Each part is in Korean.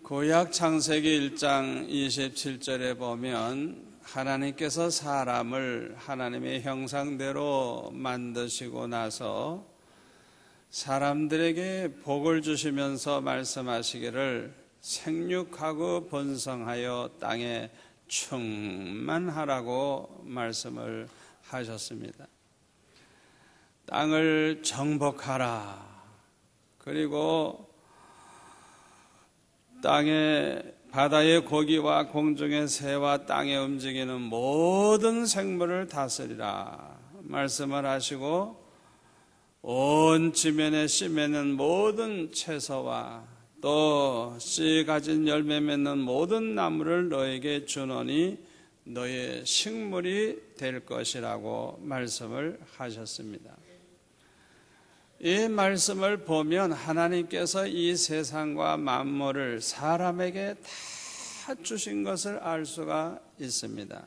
구약 창세기 1장 27절에 보면 하나님께서 사람을 하나님의 형상대로 만드시고 나서 사람들에게 복을 주시면서 말씀하시기를 생육하고 번성하여 땅에 충만하라고 말씀을 하셨습니다. 땅을 정복하라. 그리고 땅에 바다의 고기와 공중의 새와 땅에 움직이는 모든 생물을 다스리라 말씀을 하시고 온 지면에 씨 맺는 모든 채소와 또 씨 가진 열매 맺는 모든 나무를 너에게 주노니 너의 식물이 될 것이라고 말씀을 하셨습니다. 이 말씀을 보면 하나님께서 이 세상과 만물을 사람에게 다 주신 것을 알 수가 있습니다.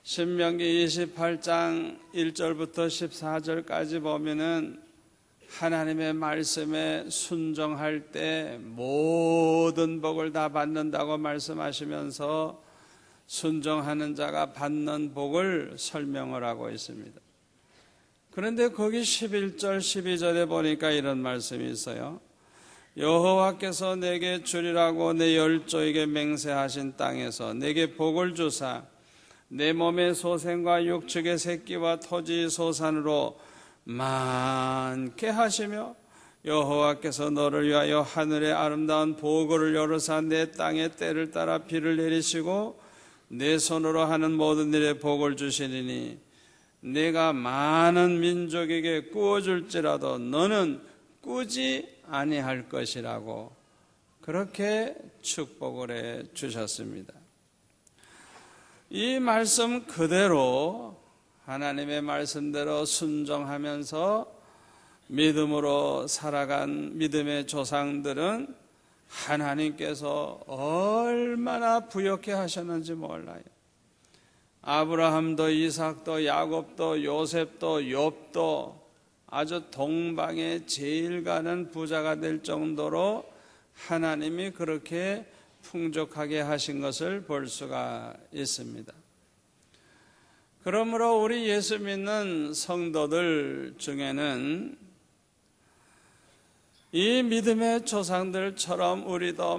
신명기 28장 1절부터 14절까지 보면은 하나님의 말씀에 순종할 때 모든 복을 다 받는다고 말씀하시면서 순종하는 자가 받는 복을 설명을 하고 있습니다. 그런데 거기 11절 12절에 보니까 이런 말씀이 있어요. 여호와께서 내게 주리라고 내 열조에게 맹세하신 땅에서 내게 복을 주사 내 몸의 소생과 육축의 새끼와 토지 소산으로 많게 하시며 여호와께서 너를 위하여 하늘의 아름다운 보고를 열으사 내 땅에 때를 따라 비를 내리시고 내 손으로 하는 모든 일에 복을 주시리니 내가 많은 민족에게 꾸어줄지라도 너는 꾸지 아니할 것이라고 그렇게 축복을 해 주셨습니다. 이 말씀 그대로 하나님의 말씀대로 순종하면서 믿음으로 살아간 믿음의 조상들은 하나님께서 얼마나 부욕해 하셨는지 몰라요. 아브라함도 이삭도 야곱도 요셉도 욥도 아주 동방에 제일 가는 부자가 될 정도로 하나님이 그렇게 풍족하게 하신 것을 볼 수가 있습니다. 그러므로 우리 예수 믿는 성도들 중에는 이 믿음의 조상들처럼 우리도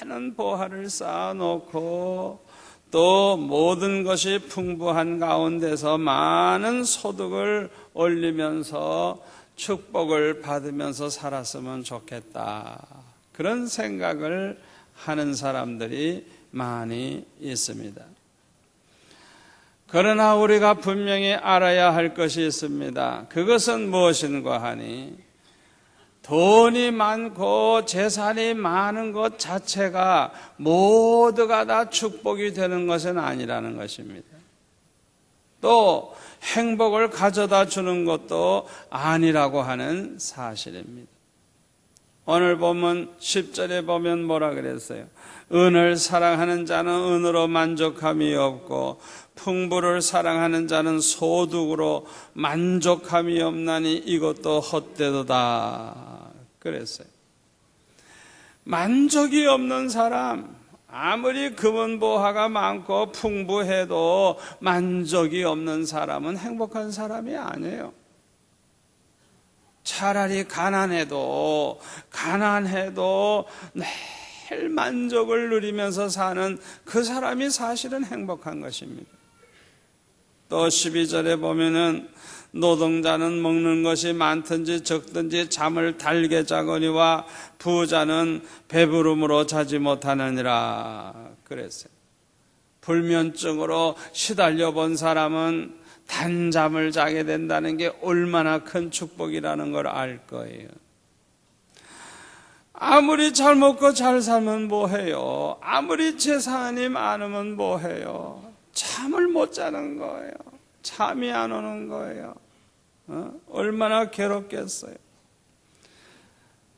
많은 보화를 쌓아놓고 또 모든 것이 풍부한 가운데서 많은 소득을 올리면서 축복을 받으면서 살았으면 좋겠다. 그런 생각을 하는 사람들이 많이 있습니다. 그러나 우리가 분명히 알아야 할 것이 있습니다. 그것은 무엇인가 하니 돈이 많고 재산이 많은 것 자체가 모두가 다 축복이 되는 것은 아니라는 것입니다. 또 행복을 가져다 주는 것도 아니라고 하는 사실입니다. 오늘 보면 10절에 보면 뭐라 그랬어요? 은을 사랑하는 자는 은으로 만족함이 없고 풍부를 사랑하는 자는 소득으로 만족함이 없나니 이것도 헛되도다 그랬어요. 만족이 없는 사람, 아무리 금은보화가 많고 풍부해도 만족이 없는 사람은 행복한 사람이 아니에요. 차라리 가난해도 늘 만족을 누리면서 사는 그 사람이 사실은 행복한 것입니다. 또 12절에 보면은 노동자는 먹는 것이 많든지 적든지 잠을 달게 자거니와 부자는 배부름으로 자지 못하느니라 그랬어요. 불면증으로 시달려 본 사람은 단잠을 자게 된다는 게 얼마나 큰 축복이라는 걸 알 거예요. 아무리 잘 먹고 잘 살면 뭐해요? 아무리 재산이 많으면 뭐해요? 잠을 못 자는 거예요. 잠이 안 오는 거예요. 얼마나 괴롭겠어요.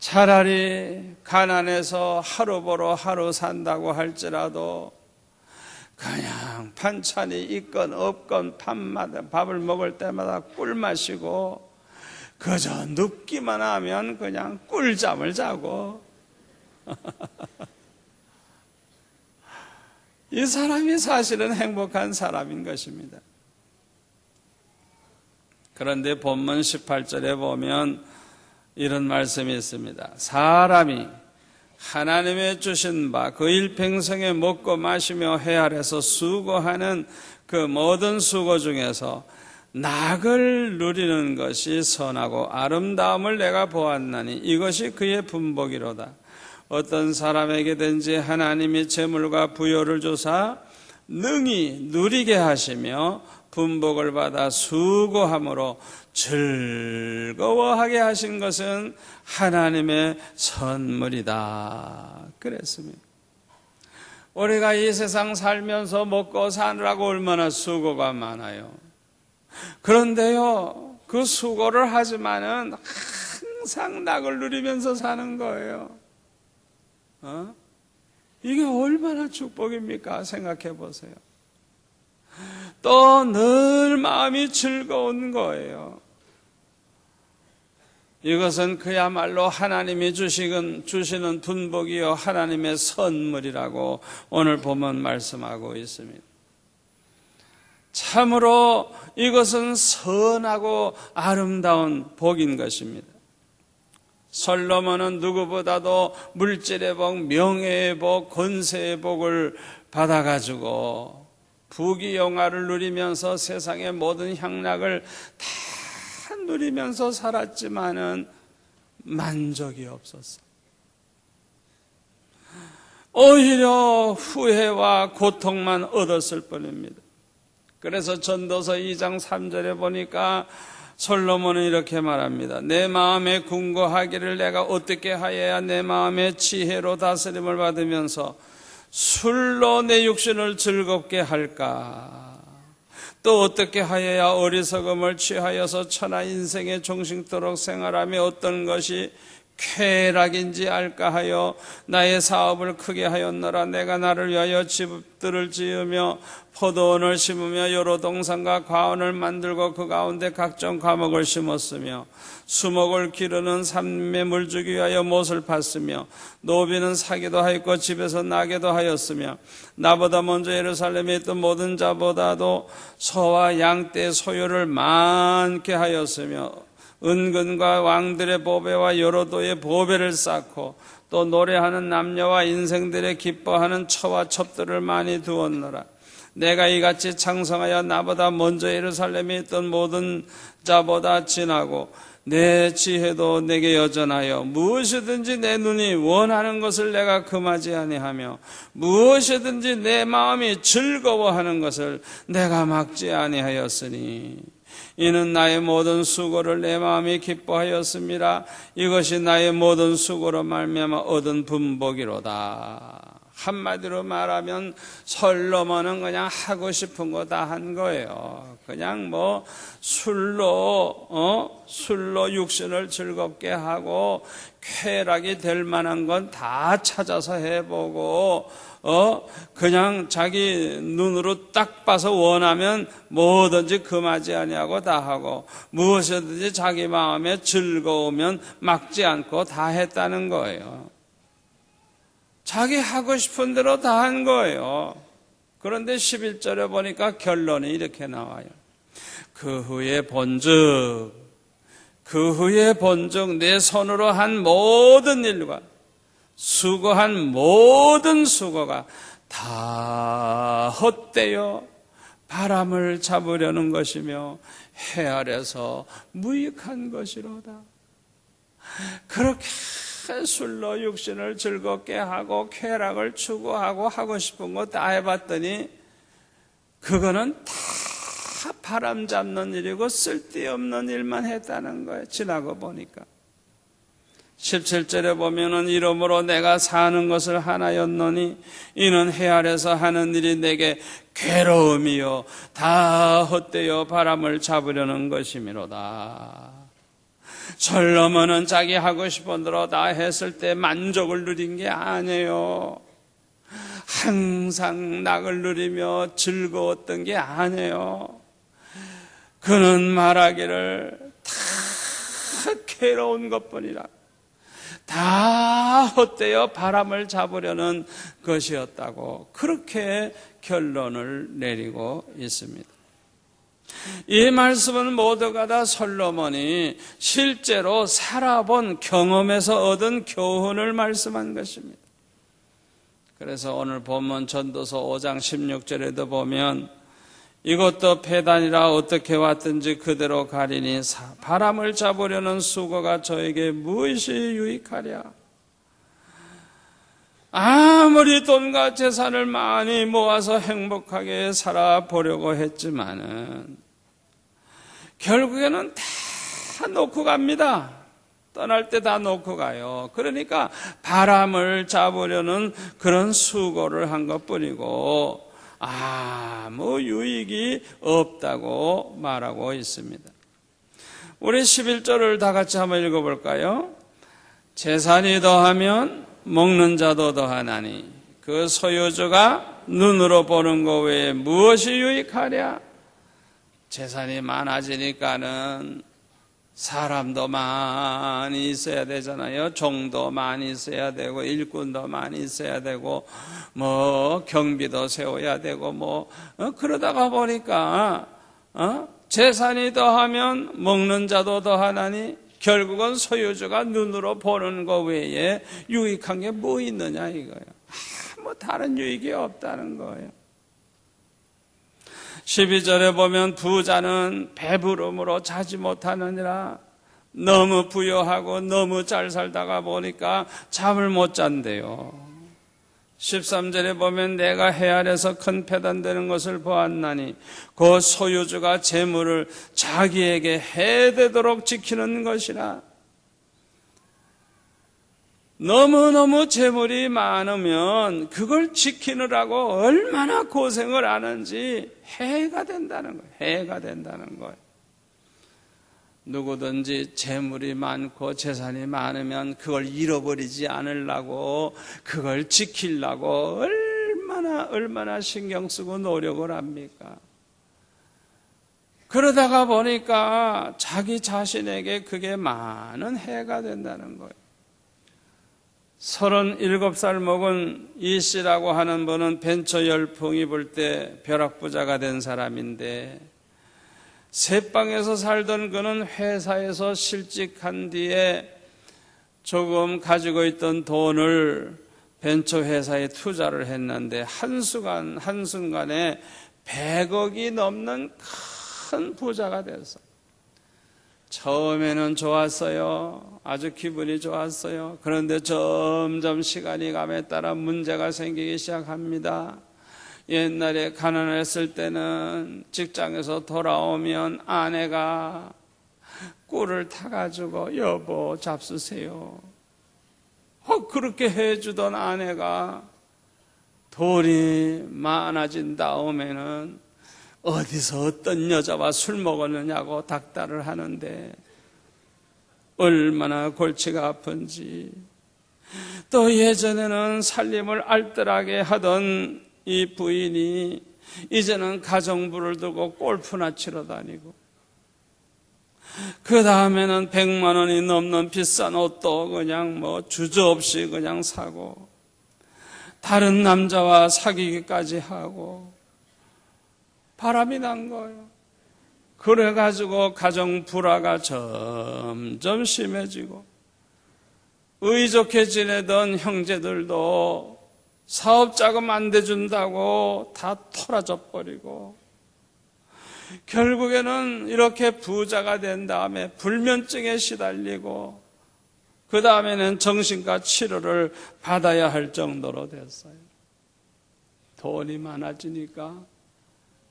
차라리 가난해서 하루 보러 하루 산다고 할지라도 그냥 반찬이 있건 없건 밥을 먹을 때마다 꿀 마시고 그저 눕기만 하면 그냥 꿀잠을 자고 이 사람이 사실은 행복한 사람인 것입니다. 그런데 본문 18절에 보면 이런 말씀이 있습니다. 사람이 하나님의 주신 바 그 일평생에 먹고 마시며 해 아래서 수고하는 그 모든 수고 중에서 낙을 누리는 것이 선하고 아름다움을 내가 보았나니 이것이 그의 분복이로다. 어떤 사람에게든지 하나님이 재물과 부요를 주사 능히 누리게 하시며 분복을 받아 수고함으로 즐거워하게 하신 것은 하나님의 선물이다. 그랬습니다. 우리가 이 세상 살면서 먹고 사느라고 얼마나 수고가 많아요. 그런데요, 그 수고를 하지만은 항상 낙을 누리면서 사는 거예요. 이게 얼마나 축복입니까? 생각해 보세요. 또 늘 마음이 즐거운 거예요. 이것은 그야말로 하나님이 주시는 분복이요 하나님의 선물이라고 오늘 보면 말씀하고 있습니다. 참으로 이것은 선하고 아름다운 복인 것입니다. 솔로몬은 누구보다도 물질의 복, 명예의 복, 권세의 복을 받아가지고 부귀영화를 누리면서 세상의 모든 향락을 다 누리면서 살았지만은 만족이 없었어요. 오히려 후회와 고통만 얻었을 뿐입니다. 그래서 전도서 2장 3절에 보니까 솔로몬은 이렇게 말합니다. 내 마음에 궁고하기를 내가 어떻게 하여야 내 마음의 지혜로 다스림을 받으면서 술로 내 육신을 즐겁게 할까? 또 어떻게 하여야 어리석음을 취하여서 천하 인생의 종식도록 생활하며 어떤 것이 쾌락인지 알까 하여 나의 사업을 크게 하였노라. 내가 나를 위하여 집들을 지으며 포도원을 심으며 여러 동산과 과원을 만들고 그 가운데 각종 과목을 심었으며 수목을 기르는 삶의 물주기 위하여 못을 팠으며 노비는 사기도 하였고 집에서 나게도 하였으며 나보다 먼저 예루살렘에 있던 모든 자보다도 소와 양떼 소유를 많게 하였으며 은근과 왕들의 보배와 여러 도의 보배를 쌓고 또 노래하는 남녀와 인생들의 기뻐하는 처와 첩들을 많이 두었노라. 내가 이같이 창성하여 나보다 먼저 예루살렘에 있던 모든 자보다 진하고 내 지혜도 내게 여전하여 무엇이든지 내 눈이 원하는 것을 내가 금하지 아니하며 무엇이든지 내 마음이 즐거워하는 것을 내가 막지 아니하였으니 이는 나의 모든 수고를 내 마음이 기뻐하였습니다. 이것이 나의 모든 수고로 말미암아 얻은 분복이로다. 한마디로 말하면 솔로몬은 그냥 하고 싶은 거 다 한 거예요. 그냥 뭐 술로 육신을 즐겁게 하고 쾌락이 될 만한 건 다 찾아서 해보고 그냥 자기 눈으로 딱 봐서 원하면 뭐든지 금하지 아니하고 다 하고 무엇이든지 자기 마음에 즐거우면 막지 않고 다 했다는 거예요. 자기 하고 싶은 대로 다 한 거예요. 그런데 11절에 보니까 결론이 이렇게 나와요. 그 후에 본즉 내 손으로 한 모든 일과 수고한 모든 수고가 다 헛되어 바람을 잡으려는 것이며 해 아래서 무익한 것이로다. 그렇게 술로 육신을 즐겁게 하고 쾌락을 추구하고 하고 싶은 거 다 해봤더니 그거는 다 바람 잡는 일이고 쓸데없는 일만 했다는 거예요. 지나고 보니까 17절에 보면은 이러므로 내가 사는 것을 하나였노니 이는 해 아래서 하는 일이 내게 괴로움이요 다 헛되어 바람을 잡으려는 것이미로다. 솔로몬은 자기 하고 싶은 대로 다 했을 때 만족을 누린 게 아니에요. 항상 낙을 누리며 즐거웠던 게 아니에요. 그는 말하기를 다 괴로운 것뿐이라 다 헛되어 바람을 잡으려는 것이었다고 그렇게 결론을 내리고 있습니다. 이 말씀은 모두가 다 솔로몬이 실제로 살아본 경험에서 얻은 교훈을 말씀한 것입니다. 그래서 오늘 본문 전도서 5장 16절에도 보면 이것도 배단이라 어떻게 왔든지 그대로 가리니 바람을 잡으려는 수고가 저에게 무엇이 유익하랴. 아무리 돈과 재산을 많이 모아서 행복하게 살아보려고 했지만은 결국에는 다 놓고 갑니다. 떠날 때 다 놓고 가요. 그러니까 바람을 잡으려는 그런 수고를 한 것뿐이고 아무 유익이 없다고 말하고 있습니다. 우리 11절을 다 같이 한번 읽어볼까요? 재산이 더하면 먹는 자도 더하나니 그 소유주가 눈으로 보는 것 외에 무엇이 유익하랴? 재산이 많아지니까는 사람도 많이 있어야 되잖아요. 종도 많이 있어야 되고 일꾼도 많이 있어야 되고 뭐 경비도 세워야 되고 그러다가 보니까 재산이 더하면 먹는 자도 더하나니 결국은 소유주가 눈으로 보는 것 외에 유익한 게 뭐 있느냐 이거예요. 아무 다른 유익이 없다는 거예요. 12절에 보면 부자는 배부름으로 자지 못하느니라. 너무 부유하고 너무 잘 살다가 보니까 잠을 못 잔대요. 13절에 보면 내가 해 아래서 큰 패단되는 것을 보았나니 그 소유주가 재물을 자기에게 해되도록 지키는 것이라. 너무너무 재물이 많으면 그걸 지키느라고 얼마나 고생을 하는지 해가 된다는 거예요. 해가 된다는 거예요. 누구든지 재물이 많고 재산이 많으면 그걸 잃어버리지 않으려고 그걸 지키려고 얼마나 신경 쓰고 노력을 합니까? 그러다가 보니까 자기 자신에게 그게 많은 해가 된다는 거예요. 37살 먹은 이 씨라고 하는 분은 벤처 열풍이 불 때 벼락부자가 된 사람인데 새방에서 살던 그는 회사에서 실직한 뒤에 조금 가지고 있던 돈을 벤처 회사에 투자를 했는데 한순간에 100억이 넘는 큰 부자가 됐어요. 처음에는 좋았어요. 아주 기분이 좋았어요. 그런데 점점 시간이 감에 따라 문제가 생기기 시작합니다. 옛날에 가난했을 때는 직장에서 돌아오면 아내가 꿀을 타가지고 여보 잡수세요. 그렇게 해주던 아내가 돈이 많아진 다음에는 어디서 어떤 여자와 술 먹었느냐고 닥달을 하는데 얼마나 골치가 아픈지. 또 예전에는 살림을 알뜰하게 하던 이 부인이 이제는 가정부를 두고 골프나 치러 다니고 그 다음에는 100만 원이 넘는 비싼 옷도 그냥 주저없이 그냥 사고 다른 남자와 사귀기까지 하고 바람이 난 거예요. 그래가지고 가정 불화가 점점 심해지고 의좋게 지내던 형제들도 사업자금 안 대준다고 다 토라져 버리고 결국에는 이렇게 부자가 된 다음에 불면증에 시달리고 그 다음에는 정신과 치료를 받아야 할 정도로 됐어요. 돈이 많아지니까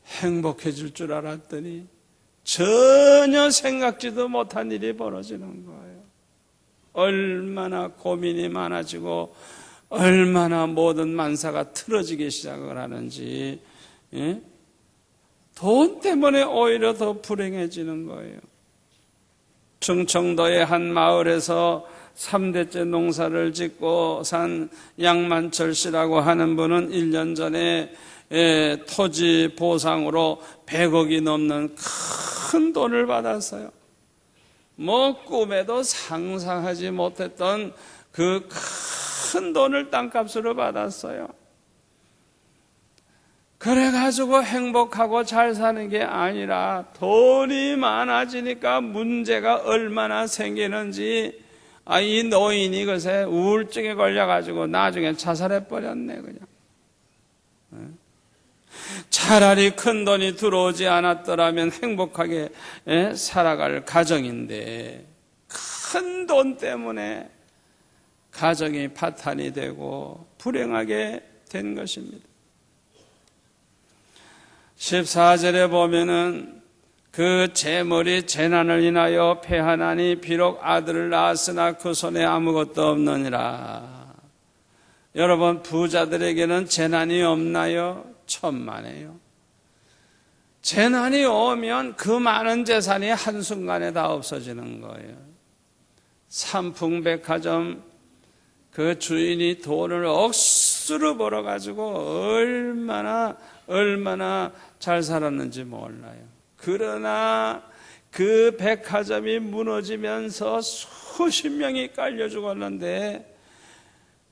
행복해질 줄 알았더니 전혀 생각지도 못한 일이 벌어지는 거예요. 얼마나 고민이 많아지고 얼마나 모든 만사가 틀어지기 시작을 하는지 돈 때문에 오히려 더 불행해지는 거예요. 충청도의 한 마을에서 3대째 농사를 짓고 산 양만철 씨라고 하는 분은 1년 전에 토지 보상으로 100억이 넘는 큰 돈을 받았어요. 꿈에도 상상하지 못했던 그 큰 돈을 땅값으로 받았어요. 그래가지고 행복하고 잘 사는 게 아니라 돈이 많아지니까 문제가 얼마나 생기는지, 이 노인이 그새 우울증에 걸려가지고 나중에 자살해버렸네, 그냥. 차라리 큰 돈이 들어오지 않았더라면 행복하게 살아갈 가정인데, 큰 돈 때문에 가정이 파탄이 되고 불행하게 된 것입니다. 14절에 보면은 그 재물이 재난을 인하여 패하나니 비록 아들을 낳았으나 그 손에 아무것도 없느니라. 여러분, 부자들에게는 재난이 없나요? 천만에요. 재난이 오면 그 많은 재산이 한순간에 다 없어지는 거예요. 삼풍백화점 그 주인이 돈을 억수로 벌어가지고 얼마나 잘 살았는지 몰라요. 그러나 그 백화점이 무너지면서 수십 명이 깔려 죽었는데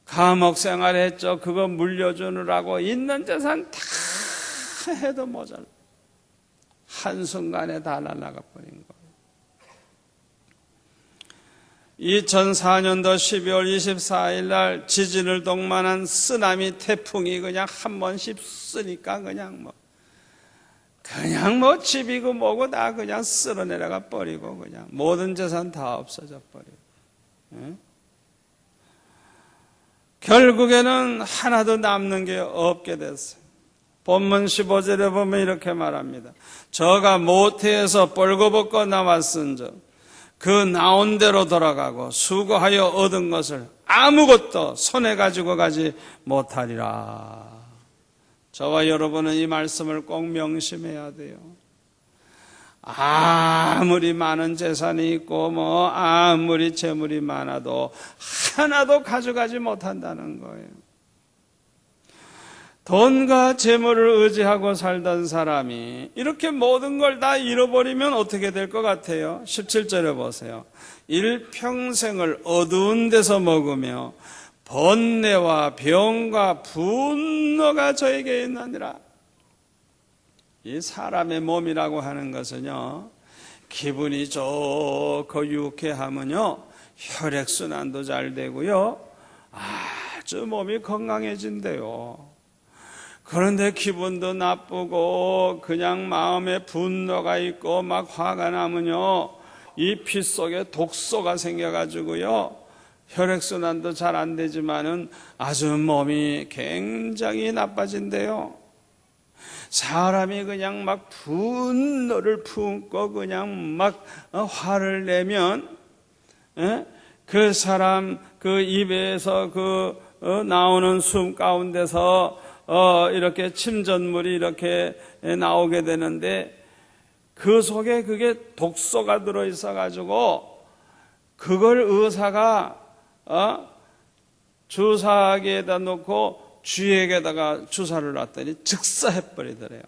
감옥 생활했죠. 그거 물려주느라고 있는 재산 다 해도 모자라. 한순간에 다 날아가 버린 거예요. 2004년도 12월 24일 날 지진을 동반한 쓰나미 태풍이 그냥 한 번씩 쓰니까 그냥 집이고 뭐고 다 그냥 쓸어 내려가 버리고 그냥 모든 재산 다 없어져 버리고. 결국에는 하나도 남는 게 없게 됐어요. 본문 15절에 보면 이렇게 말합니다. 저가 모태에서 벌거벗고 나왔은즉 그 나온 대로 돌아가고 수고하여 얻은 것을 아무것도 손에 가지고 가지 못하리라. 저와 여러분은 이 말씀을 꼭 명심해야 돼요. 아무리 많은 재산이 있고 아무리 재물이 많아도 하나도 가져가지 못한다는 거예요. 돈과 재물을 의지하고 살던 사람이 이렇게 모든 걸 다 잃어버리면 어떻게 될 것 같아요? 17절에 보세요. 일평생을 어두운 데서 먹으며 번뇌와 병과 분노가 저에게 있느니라. 이 사람의 몸이라고 하는 것은요, 기분이 좋고 유쾌하면요 혈액순환도 잘 되고요 아주 몸이 건강해진대요. 그런데 기분도 나쁘고 그냥 마음에 분노가 있고 막 화가 나면요 이 피 속에 독소가 생겨가지고요 혈액순환도 잘 안 되지만은 아주 몸이 굉장히 나빠진대요. 사람이 그냥 막 분노를 품고 그냥 막 화를 내면 그 사람 그 입에서 나오는 숨 가운데서 이렇게 침전물이 이렇게 나오게 되는데 그 속에 그게 독소가 들어있어 가지고 그걸 의사가 주사기에다 놓고 쥐에게다가 주사를 놨더니 즉사해버리더래요.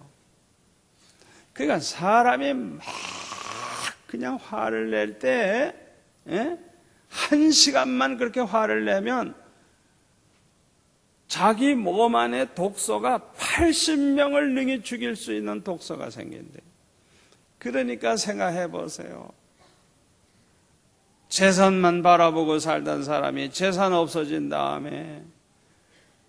그러니까 사람이 막 그냥 화를 낼 때, 1시간만 그렇게 화를 내면 자기 몸 안에 독소가 80명을 능히 죽일 수 있는 독소가 생긴대요. 그러니까 생각해 보세요. 재산만 바라보고 살던 사람이 재산 없어진 다음에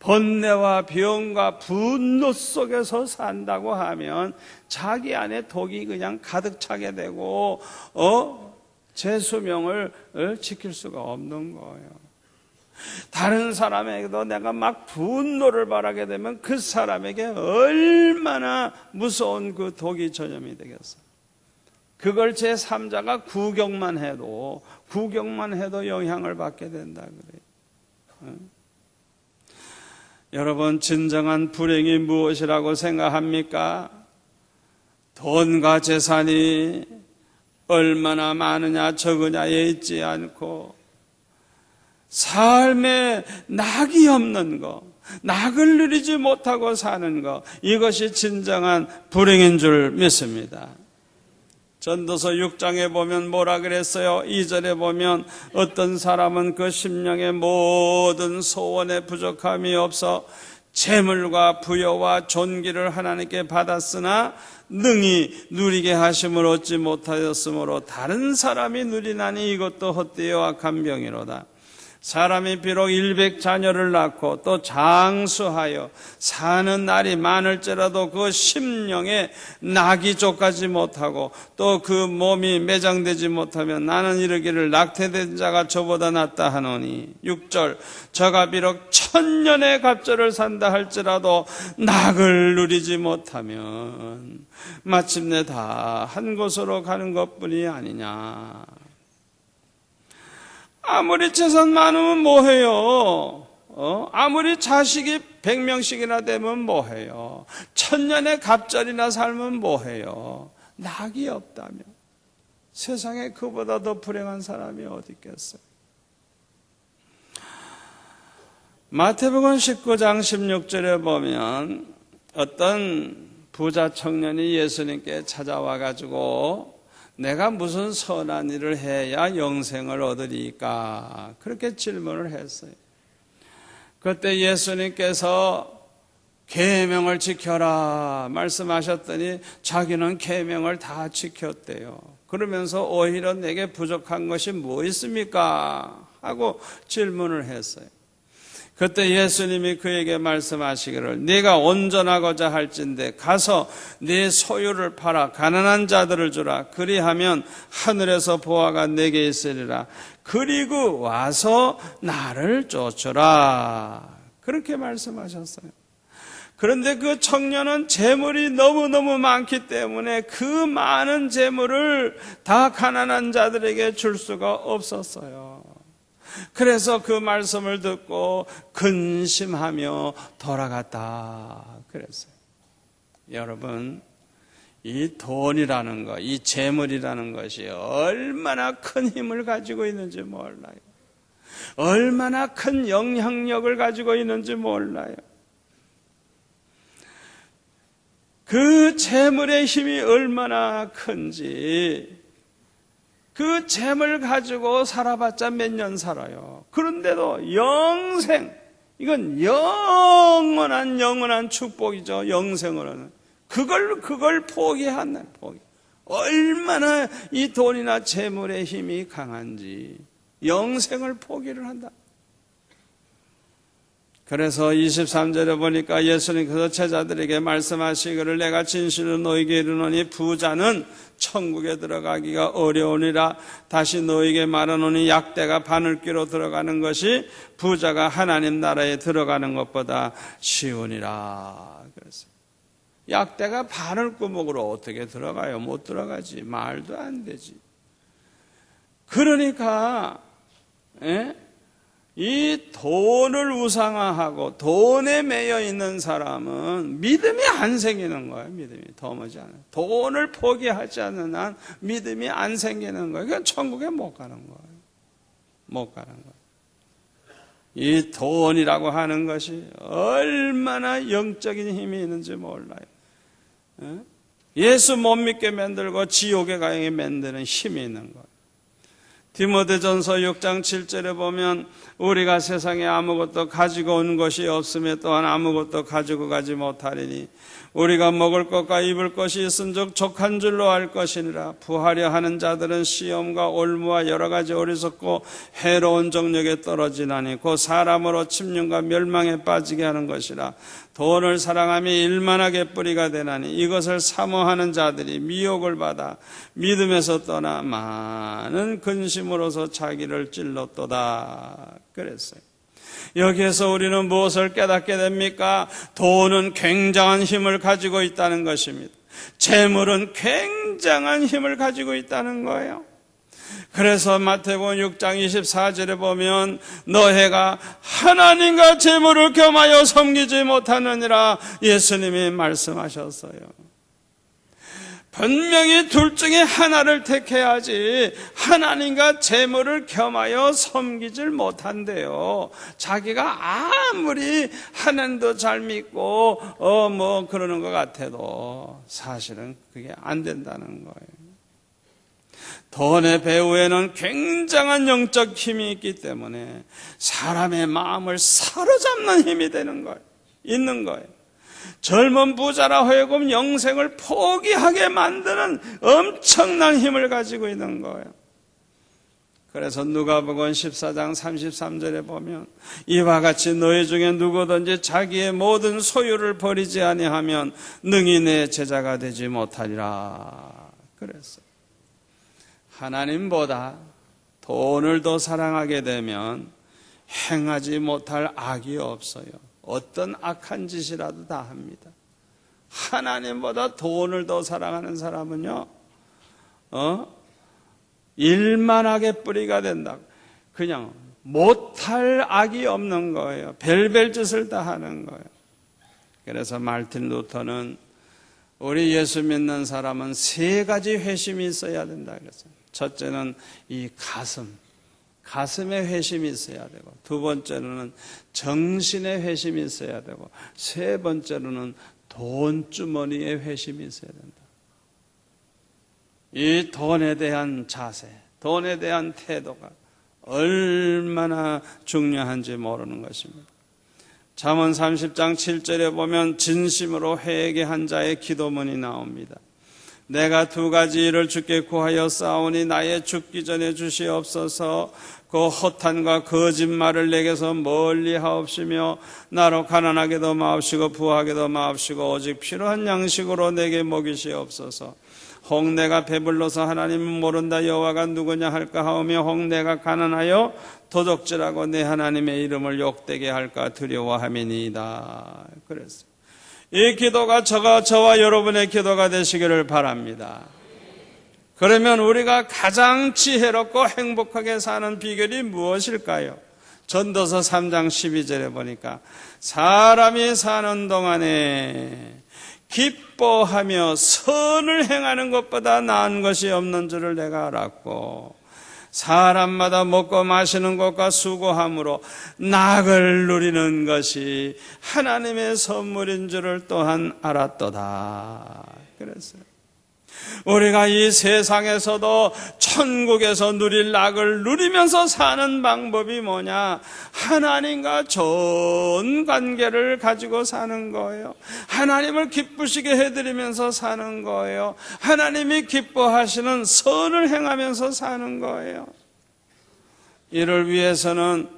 번뇌와 병과 분노 속에서 산다고 하면 자기 안에 독이 그냥 가득 차게 되고 제 수명을 지킬 수가 없는 거예요. 다른 사람에게도 내가 막 분노를 바라게 되면 그 사람에게 얼마나 무서운 그 독이 전염이 되겠어요. 그걸 제3자가 구경만 해도 영향을 받게 된다 그래요. 여러분, 진정한 불행이 무엇이라고 생각합니까? 돈과 재산이 얼마나 많으냐 적으냐에 있지 않고 삶에 낙이 없는 것, 낙을 누리지 못하고 사는 것, 이것이 진정한 불행인 줄 믿습니다. 전도서 6장에 보면 뭐라 그랬어요? 2절에 보면 어떤 사람은 그 심령의 모든 소원에 부족함이 없어 재물과 부여와 존귀를 하나님께 받았으나 능히 누리게 하심을 얻지 못하였으므로 다른 사람이 누리나니 이것도 헛되어 악한 병이로다. 사람이 비록 100자녀를 낳고 또 장수하여 사는 날이 많을지라도 그 심령에 낙이 족하지 못하고 또 그 몸이 매장되지 못하면 나는 이르기를 낙태된 자가 저보다 낫다 하노니 6절 저가 비록 1000년의 갑절을 산다 할지라도 낙을 누리지 못하면 마침내 다 한 곳으로 가는 것뿐이 아니냐. 아무리 재산 많으면 뭐해요? 아무리 자식이 100명씩이나 되면 뭐해요? 1000년의 갑절이나 살면 뭐해요? 낙이 없다면 세상에 그보다 더 불행한 사람이 어디 있겠어요? 마태복음 19장 16절에 보면 어떤 부자 청년이 예수님께 찾아와 가지고 내가 무슨 선한 일을 해야 영생을 얻으리까? 그렇게 질문을 했어요. 그때 예수님께서 계명을 지켜라 말씀하셨더니 자기는 계명을 다 지켰대요. 그러면서 오히려 내게 부족한 것이 뭐 있습니까? 하고 질문을 했어요. 그때 예수님이 그에게 말씀하시기를 네가 온전하고자 할진대 가서 네 소유를 팔아 가난한 자들을 주라. 그리하면 하늘에서 보화가 내게 있으리라. 그리고 와서 나를 쫓으라. 그렇게 말씀하셨어요. 그런데 그 청년은 재물이 너무너무 많기 때문에 그 많은 재물을 다 가난한 자들에게 줄 수가 없었어요. 그래서 그 말씀을 듣고 근심하며 돌아갔다 그랬어요. 여러분, 이 돈이라는 것, 이 재물이라는 것이 얼마나 큰 힘을 가지고 있는지 몰라요. 얼마나 큰 영향력을 가지고 있는지 몰라요. 그 재물의 힘이 얼마나 큰지, 그 재물 가지고 살아봤자 몇 년 살아요. 그런데도 영생, 이건 영원한 축복이죠. 영생으로는. 그걸 포기한다. 얼마나 이 돈이나 재물의 힘이 강한지 영생을 포기를 한다. 그래서 23절에 보니까 예수님께서 제자들에게 말씀하시기를 내가 진실로 너에게 이르노니 부자는 천국에 들어가기가 어려우니라. 다시 너에게 말하노니 약대가 바늘귀로 들어가는 것이 부자가 하나님 나라에 들어가는 것보다 쉬우니라. 그랬어요. 약대가 바늘구멍으로 어떻게 들어가요? 못 들어가지. 말도 안 되지. 그러니까 이 돈을 우상화하고 돈에 매여 있는 사람은 믿음이 안 생기는 거예요. 믿음이 도무지 않아요. 돈을 포기하지 않는 한 믿음이 안 생기는 거예요. 그러니까 천국에 못 가는 거예요. 못 가는 거예요. 이 돈이라고 하는 것이 얼마나 영적인 힘이 있는지 몰라요. 예수 못 믿게 만들고 지옥에 가게 만드는 힘이 있는 거예요. 디모데전서 6장 7절에 보면 우리가 세상에 아무것도 가지고 온 것이 없으며 또한 아무것도 가지고 가지 못하리니 우리가 먹을 것과 입을 것이 있은즉 족한 줄로 알 것이니라. 부하려 하는 자들은 시험과 올무와 여러 가지 어리석고 해로운 정력에 떨어지나니 곧 사람으로 침륜과 멸망에 빠지게 하는 것이라. 돈을 사랑하며 일만하게 뿌리가 되나니 이것을 사모하는 자들이 미혹을 받아 믿음에서 떠나 많은 근심으로서 자기를 찔렀도다 그랬어요. 여기에서 우리는 무엇을 깨닫게 됩니까? 돈은 굉장한 힘을 가지고 있다는 것입니다. 재물은 굉장한 힘을 가지고 있다는 거예요. 그래서 마태복음 6장 24절에 보면 너희가 하나님과 재물을 겸하여 섬기지 못하느니라 예수님이 말씀하셨어요. 분명히 둘 중에 하나를 택해야지 하나님과 재물을 겸하여 섬기질 못한대요. 자기가 아무리 하나님도 잘 믿고 뭐 그러는 것 같아도 사실은 그게 안 된다는 거예요. 돈의 배후에는 굉장한 영적 힘이 있기 때문에 사람의 마음을 사로잡는 힘이 되는 거예요. 있는 거예요. 젊은 부자라 하여금 영생을 포기하게 만드는 엄청난 힘을 가지고 있는 거예요. 그래서 누가복음 14장 33절에 보면 이와 같이 너희 중에 누구든지 자기의 모든 소유를 버리지 아니하면 능히 내 제자가 되지 못하리라 그랬어요. 하나님보다 돈을 더 사랑하게 되면 행하지 못할 악이 없어요. 어떤 악한 짓이라도 다 합니다. 하나님보다 돈을 더 사랑하는 사람은요, 일만하게 뿌리가 된다. 그냥 못할 악이 없는 거예요. 별별 짓을 다 하는 거예요. 그래서 마르틴 루터는 우리 예수 믿는 사람은 세 가지 회심이 있어야 된다 그랬어요. 첫째는 이 가슴에 회심이 있어야 되고, 두 번째로는 정신의 회심이 있어야 되고, 세 번째로는 돈주머니에 회심이 있어야 된다. 이 돈에 대한 자세, 돈에 대한 태도가 얼마나 중요한지 모르는 것입니다. 잠언 30장 7절에 보면 진심으로 회개한 자의 기도문이 나옵니다. 내가 두 가지 일을 주께 구하여 싸우니 나의 죽기 전에 주시옵소서. 그 허탄과 거짓말을 내게서 멀리 하옵시며 나로 가난하게도 마옵시고 부하게도 마옵시고 오직 필요한 양식으로 내게 먹이시옵소서. 혹 내가 배불러서 하나님은 모른다 여호와가 누구냐 할까 하오며 혹 내가 가난하여 도적질하고 내 하나님의 이름을 욕되게 할까 두려워함이니이다 그랬어요. 이 기도가 저와 여러분의 기도가 되시기를 바랍니다. 그러면 우리가 가장 지혜롭고 행복하게 사는 비결이 무엇일까요? 전도서 3장 12절에 보니까 사람이 사는 동안에 기뻐하며 선을 행하는 것보다 나은 것이 없는 줄을 내가 알았고 사람마다 먹고 마시는 것과 수고함으로 낙을 누리는 것이 하나님의 선물인 줄을 또한 알았도다 그랬어요. 우리가 이 세상에서도 천국에서 누릴 낙을 누리면서 사는 방법이 뭐냐? 하나님과 좋은 관계를 가지고 사는 거예요. 하나님을 기쁘시게 해드리면서 사는 거예요. 하나님이 기뻐하시는 선을 행하면서 사는 거예요. 이를 위해서는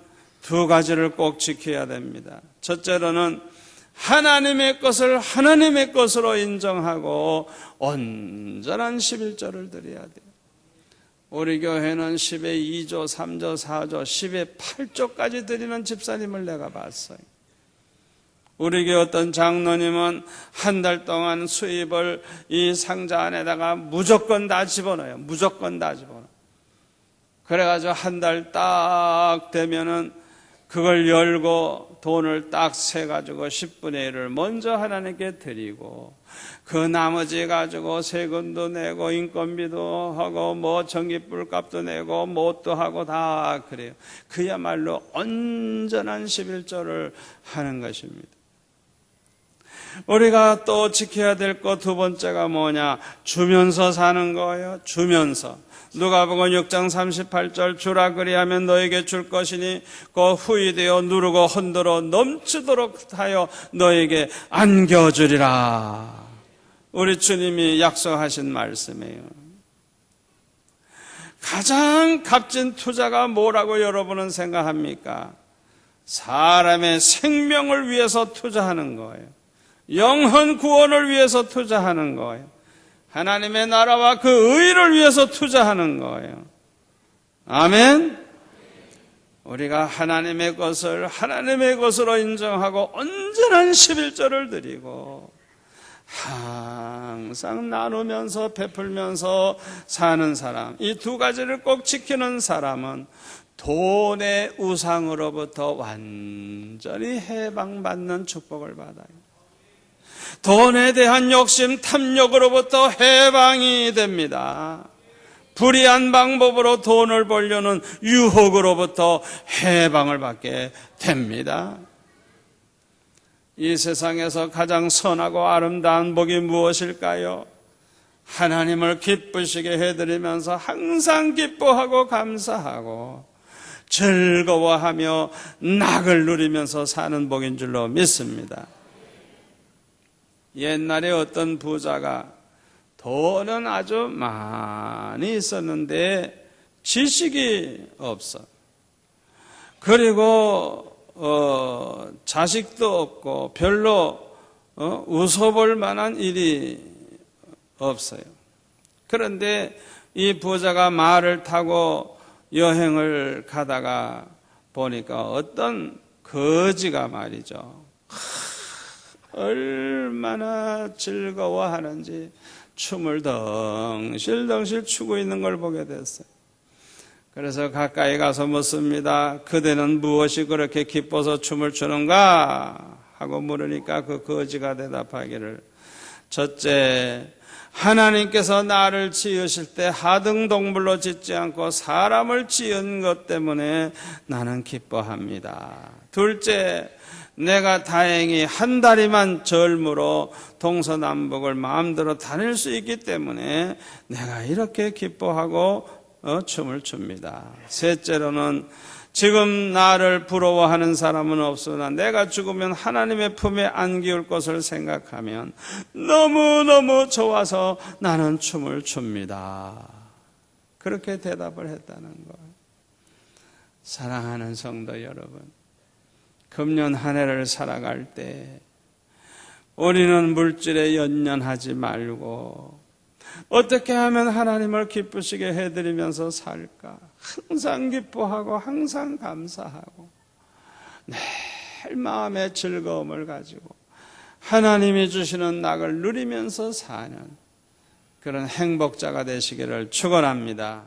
두 가지를 꼭 지켜야 됩니다. 첫째로는 하나님의 것을 하나님의 것으로 인정하고 온전한 11조를 드려야 돼요. 우리 교회는 10에 2조, 3조, 4조, 10에 8조까지 드리는 집사님을 내가 봤어요. 우리 교회 어떤 장로님은 한 달 동안 수입을 이 상자 안에다가 무조건 다 집어넣어요. 무조건 다 집어넣어요. 그래가지고 한 달 딱 되면은 그걸 열고 돈을 딱 세가지고 10분의 1을 먼저 하나님께 드리고 그 나머지 가지고 세금도 내고 인건비도 하고 뭐 전기불 값도 내고 뭣도 하고 다 그래요. 그야말로 온전한 11조를 하는 것입니다. 우리가 또 지켜야 될 것 두 번째가 뭐냐? 주면서 사는 거예요. 주면서. 누가복음 6장 38절 주라 그리하면 너에게 줄 것이니 그 후이 되어 누르고 흔들어 넘치도록 하여 너에게 안겨주리라. 우리 주님이 약속하신 말씀이에요. 가장 값진 투자가 뭐라고 여러분은 생각합니까? 사람의 생명을 위해서 투자하는 거예요. 영혼 구원을 위해서 투자하는 거예요. 하나님의 나라와 그 의를 위해서 투자하는 거예요. 아멘. 우리가 하나님의 것을 하나님의 것으로 인정하고 온전한 11조를 드리고 항상 나누면서 베풀면서 사는 사람, 이 두 가지를 꼭 지키는 사람은 돈의 우상으로부터 완전히 해방받는 축복을 받아요. 돈에 대한 욕심, 탐욕으로부터 해방이 됩니다. 불의한 방법으로 돈을 벌려는 유혹으로부터 해방을 받게 됩니다. 이 세상에서 가장 선하고 아름다운 복이 무엇일까요? 하나님을 기쁘시게 해드리면서 항상 기뻐하고 감사하고 즐거워하며 낙을 누리면서 사는 복인 줄로 믿습니다. 옛날에 어떤 부자가 돈은 아주 많이 있었는데 지식이 없어. 그리고 자식도 없고 별로 웃어볼 만한 일이 없어요. 그런데 이 부자가 말을 타고 여행을 가다가 보니까 어떤 거지가 말이죠, 얼마나 즐거워하는지 춤을 덩실덩실 추고 있는 걸 보게 됐어요. 그래서 가까이 가서 묻습니다. 그대는 무엇이 그렇게 기뻐서 춤을 추는가? 하고 물으니까 그 거지가 대답하기를, 첫째, 하나님께서 나를 지으실 때 하등동물로 짓지 않고 사람을 지은 것 때문에 나는 기뻐합니다. 둘째, 내가 다행히 한 다리만 젊으로 동서남북을 마음대로 다닐 수 있기 때문에 내가 이렇게 기뻐하고 춤을 춥니다. 셋째로는 지금 나를 부러워하는 사람은 없으나 내가 죽으면 하나님의 품에 안기울 것을 생각하면 너무너무 좋아서 나는 춤을 춥니다. 그렇게 대답을 했다는 거예요. 사랑하는 성도 여러분, 금년 한 해를 살아갈 때 우리는 물질에 연연하지 말고 어떻게 하면 하나님을 기쁘시게 해드리면서 살까? 항상 기뻐하고 항상 감사하고 늘 마음의 즐거움을 가지고 하나님이 주시는 낙을 누리면서 사는 그런 행복자가 되시기를 축원합니다.